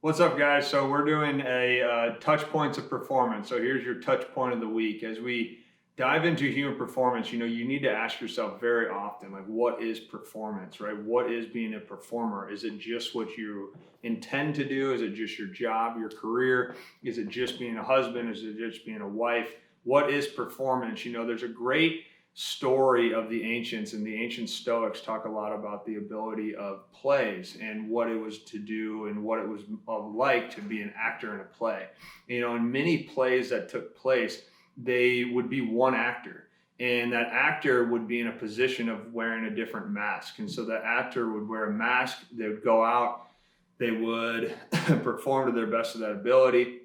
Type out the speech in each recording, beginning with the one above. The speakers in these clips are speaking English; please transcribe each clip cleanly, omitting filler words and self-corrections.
What's up, guys? So we're doing a touch points of performance. So here's your touch point of the week. As we dive into human performance, you need to ask yourself very often, like, what is performance, right? What is being a performer? Is it just what you intend to do? Is it just your job, your career? Is it just being a husband? Is it just being a wife? What is performance? There's a great story of the ancients, and the ancient Stoics talk a lot about the ability of plays and what it was to do and what it was like to be an actor in a play. In many plays that took place, they would be one actor, and that actor would be in a position of wearing a different mask. And so that actor would wear a mask, they would go out, they would perform to their best of that ability,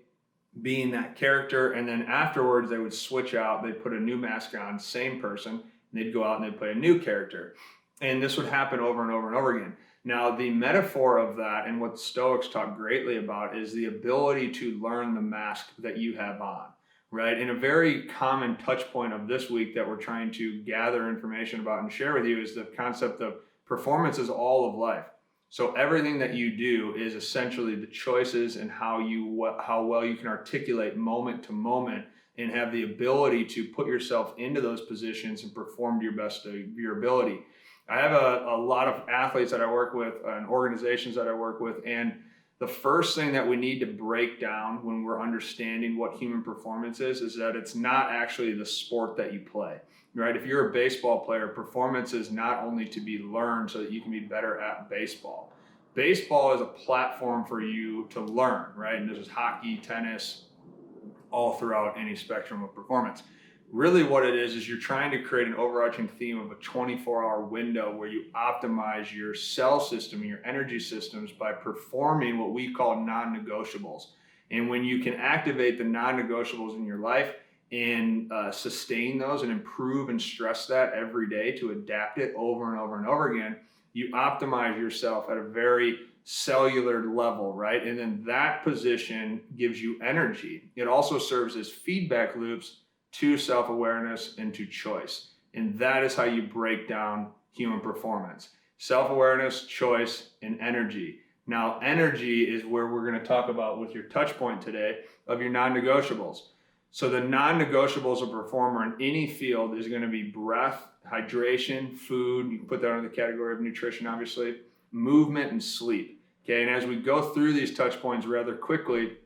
being that character, and then afterwards they would switch out, they'd put a new mask on, same person, and they'd go out and they'd play a new character. And this would happen over and over and over again. Now, the metaphor of that, and what Stoics talk greatly about, is the ability to learn the mask that you have on, right? And a very common touch point of this week that we're trying to gather information about and share with you is the concept of performance is all of life. So everything that you do is essentially the choices and how well you can articulate moment to moment and have the ability to put yourself into those positions and perform to your best of your ability. I have a lot of athletes that I work with and organizations that I work with, and the first thing that we need to break down when we're understanding what human performance is that it's not actually the sport that you play. Right? If you're a baseball player, performance is not only to be learned so that you can be better at baseball. Baseball is a platform for you to learn, right? And this is hockey, tennis, all throughout any spectrum of performance. Really what it is you're trying to create an overarching theme of a 24-hour window where you optimize your cell system, your energy systems, by performing what we call non-negotiables. And when you can activate the non-negotiables in your life, and sustain those and improve and stress that every day to adapt it over and over and over again, you optimize yourself at a very cellular level, right? And then that position gives you energy. It also serves as feedback loops to self-awareness and to choice. And that is how you break down human performance. Self-awareness, choice, and energy. Now, energy is where we're going to talk about with your touch point today of your non-negotiables. So the non-negotiables of a performer in any field is going to be breath, hydration, food. You can put that under the category of nutrition, obviously, movement, and sleep. Okay, and as we go through these touch points rather quickly,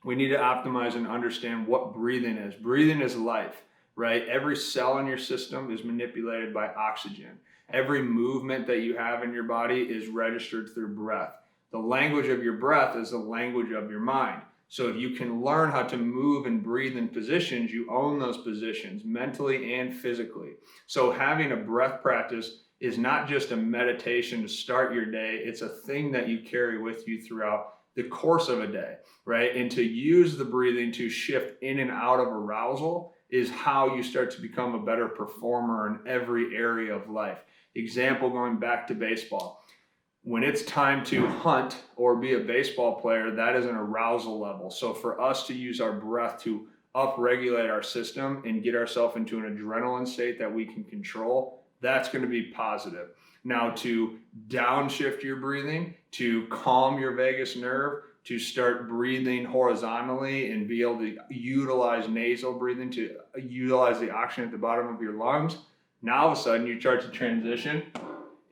we need to optimize and understand what breathing is. Breathing is life, right? Every cell in your system is manipulated by oxygen. Every movement that you have in your body is registered through breath. The language of your breath is the language of your mind. So if you can learn how to move and breathe in positions, you own those positions mentally and physically. So having a breath practice is not just a meditation to start your day. It's a thing that you carry with you throughout the course of a day, right? And to use the breathing to shift in and out of arousal is how you start to become a better performer in every area of life. Example, going back to baseball. When it's time to hunt or be a baseball player, that is an arousal level. So for us to use our breath to upregulate our system and get ourselves into an adrenaline state that we can control, that's going to be positive. Now, to downshift your breathing, to calm your vagus nerve, to start breathing horizontally and be able to utilize nasal breathing to utilize the oxygen at the bottom of your lungs, now all of a sudden you start to transition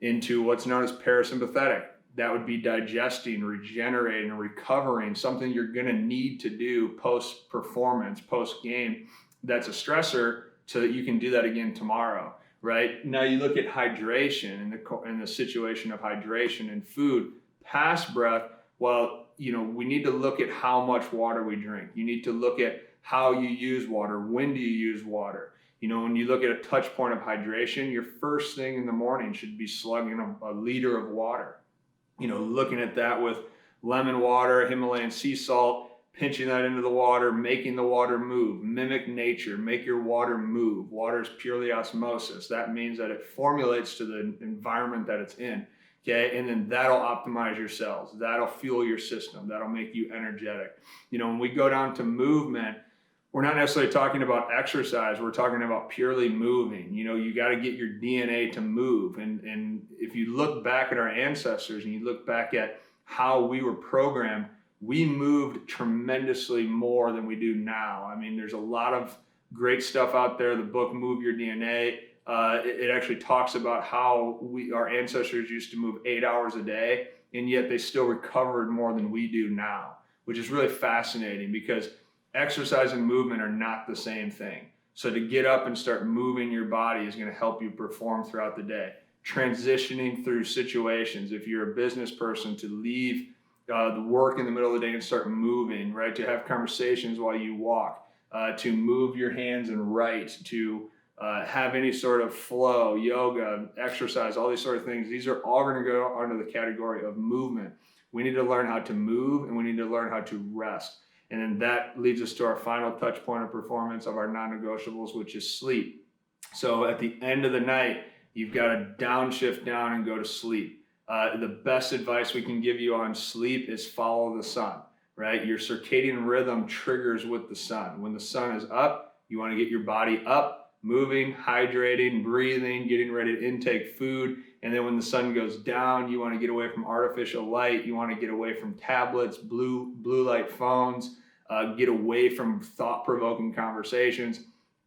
into what's known as parasympathetic. That would be digesting, regenerating, and recovering, something you're going to need to do post-performance, post-game. That's a stressor so that you can do that again tomorrow, right? Now you look at hydration and the situation of hydration and food. Past breath, well, we need to look at how much water we drink. You need to look at how you use water. When do you use water? When you look at a touch point of hydration, your first thing in the morning should be slugging a liter of water. Looking at that with lemon water, Himalayan sea salt, pinching that into the water, making the water move, mimic nature, make your water move. Water is purely osmosis. That means that it formulates to the environment that it's in. Okay, and then that'll optimize your cells. That'll fuel your system. That'll make you energetic. When we go down to movement, we're not necessarily talking about exercise. We're talking about purely moving. You got to get your DNA to move. And if you look back at our ancestors and you look back at how we were programmed, we moved tremendously more than we do now. I mean, there's a lot of great stuff out there. The book Move Your DNA, it actually talks about how our ancestors used to move 8 hours a day, and yet they still recovered more than we do now, which is really fascinating because exercise and movement are not the same thing. So to get up and start moving your body is going to help you perform throughout the day. Transitioning through situations, if you're a business person, to leave the work in the middle of the day and start moving, right? To have conversations while you walk, to move your hands and write, to have any sort of flow, yoga, exercise, all these sort of things. These are all going to go under the category of movement. We need to learn how to move, and we need to learn how to rest. And then that leads us to our final touch point of performance of our non-negotiables, which is sleep. So at the end of the night, you've got to downshift down and go to sleep. The best advice we can give you on sleep is follow the sun, right? Your circadian rhythm triggers with the sun. When the sun is up, you want to get your body up, moving, hydrating, breathing, getting ready to intake food. And then when the sun goes down, you want to get away from artificial light. You want to get away from tablets, blue light phones, get away from thought-provoking conversations,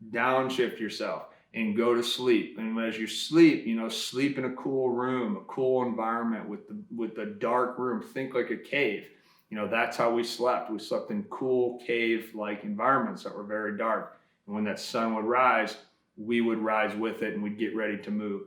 downshift yourself and go to sleep. And as you sleep, sleep in a cool room, a cool environment with a dark room. Think like a cave. That's how we slept. We slept in cool cave-like environments that were very dark. And when that sun would rise, we would rise with it and we'd get ready to move.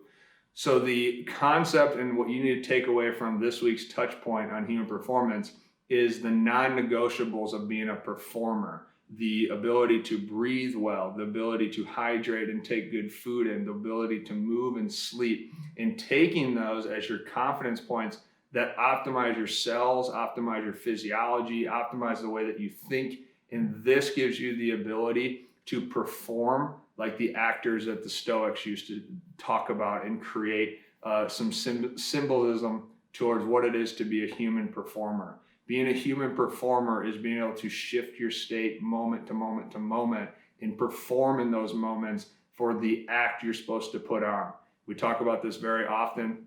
So the concept and what you need to take away from this week's touch point on human performance is the non-negotiables of being a performer. The ability to breathe well, the ability to hydrate and take good food in, the ability to move and sleep, and taking those as your confidence points that optimize your cells, optimize your physiology, optimize the way that you think. And this gives you the ability to perform like the actors that the Stoics used to talk about and create some symbolism towards what it is to be a human performer. Being a human performer is being able to shift your state moment to moment to moment and perform in those moments for the act you're supposed to put on. We talk about this very often.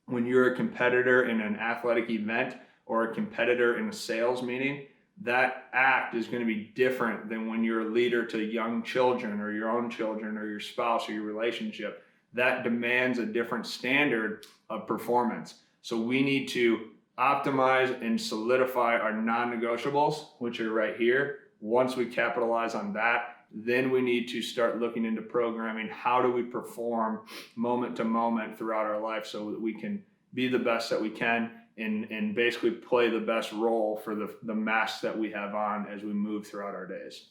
When you're a competitor in an athletic event or a competitor in a sales meeting, that act is going to be different than when you're a leader to young children or your own children or your spouse or your relationship. That demands a different standard of performance. So we need to optimize and solidify our non-negotiables, which are right here. Once we capitalize on that, then we need to start looking into programming. How do we perform moment to moment throughout our life so that we can be the best that we can and basically play the best role for the mask that we have on as we move throughout our days.